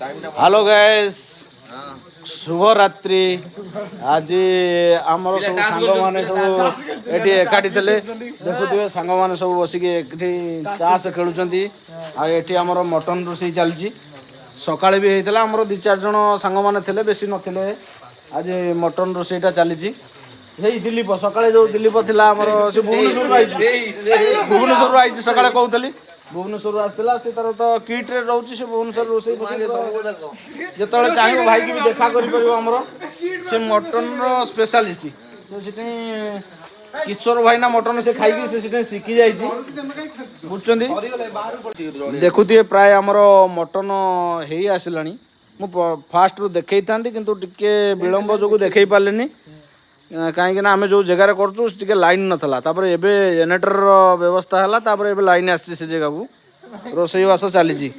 Hello guys शुभ रात्रि। आज आमर सब सांग माने सब एठी एकाठी थे देखुए सांग माने सब बसिक एठी ताश खेलुचंती आ एठी आमर मटन रोषे चलची। सकाळे भी हेतला आमर 2-4 जण सांग माने थिले बेसी नथिले। आज मटन रोषेटा चलीची। हेई दिलीप सकाळे जो दिलीप थिला आमर से भुवनेश्वर आइची सकाळे कहउतली भुवनेश्वर आसला से तार तो किट रे रहउची से भुवनेश्वर रोषे जेतले चाहिबो भाई की भी देखा करि परिबो हमरो से मटन रो स्पेशलिस्ट से सिटी किशोर भाई ना मटन से खाई की से सिटी सिकी जाईची बुझचंदी। देखुतिए प्राय हमरो मटन हेई आसिलानी मु फास्ट रु देखै थांती किंतु टिके विलंब जोगु देखै पालेनी कहीं आम जो जगार कर लाइन नाला एबे जेनेटर व्यवस्था है तापर एबे लाइन आसी से जगह को रोषेईवास चली।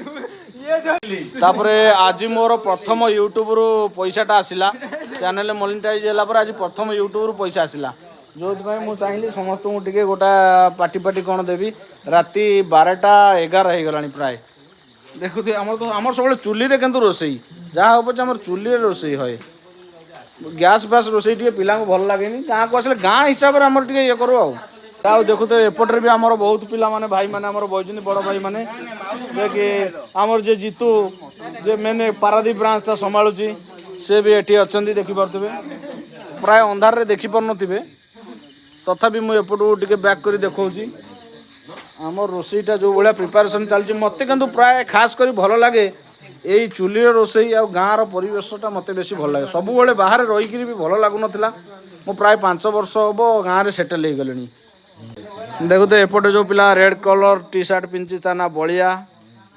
आज मोर प्रथम यूट्यूब रु पैसाटा आसला चैनल मोनेटाइज है आज प्रथम यूट्यूब रु पैसा आसला जो मुझे चाहिए समस्त टे गोटा पार्टी पार्टी कौन देवी राति 12टा 11 हो गला प्राय देखुए आम सब चुली रे किंतु रोषेई जहाँ हो पचे चुली रोषेई है गैस फैस रोषे पिला भल लगे गाँव को आसे गाँ हिसाब से आम ये करूँ आउ देखु तो एपटे भी आम बहुत पिला माने भाई माने आम बही बड़ भाई माने देखिए आमर जे जीतू जे मेन पारादीप ब्रांच ता संभालुची से भी एटी अच्छा देखिपे प्राय अंधार रे देखी पारे तथापि मुझे एपटू टे बैक कर देखी आम रोषेईटा जो भाया प्रिपारेसन चलती मत कि प्राय खास कर भल लगे यही चुली रोषेई आ गाँव परिवेशटा मत बेसी भल लगे सब बाहर रहीकि भी भल लगुन मु प्राय 5 वर्ष हम गाँव में सेटेल हो गले। देखो तो एपटे जो पिला रेड कलर टी शर्ट पिंधि ता ना बलिया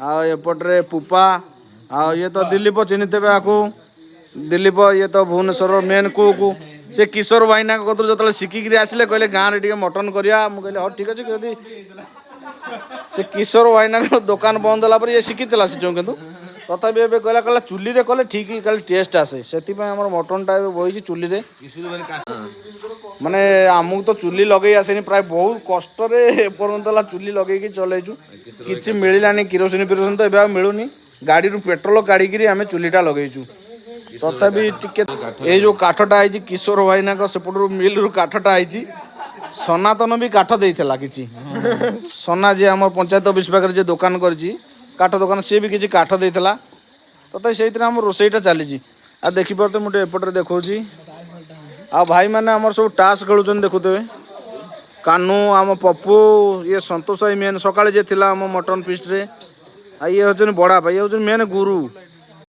आएपटे पुपा आ ये तो दिलीप चिन्हते आपको दिलीप ये तो भुवनेश्वर मेन को से किशोर भाईना कतु जो शिखिक आसिले कहले गाँव में मटन करिया मु कहले हाँ ठीक अच्छे कदी से किशोर भाईना दुकान बंद होला ये शिखी से किंतु तथापि एबे कहला कहला चुली रे कले ठीक कल टेस्ट आसे से हमर मटनटा बही चुली रे माने आमु तो चुली लगे आसेनी प्राय बहुत कष्ट रे परंतला चुली लगे कि चलैछु किछि मिलिलानी किरोसिन फिरोसिन तो एबे मिलुनी गाड़ी रु पेट्रोल काढ़ी कि आमे चुलीटा लगेछु तथापि टिके ए जो काठटा आइछि किशोर भाईना को सेपटू मिल रु काठटा आइछि सनातन भी काठ देइथला किछि सना जे हमर पंचायत ऑफिस पाकर जे दुकान करछि काठ दुकान सी भी किसी काठ देता तथा से आम रोषेईटा चली आ देखिपे मुझे एपटे देखा आ भाई मैंने आम सब टास खेलुन देखुवे कानू आम पप्पू ये संतोष भाई मेन सकाଳେ जे थिला आम मटन फिस्ट रे आ ये हूँ बड़ा भाई ये हूँ मेन गुरु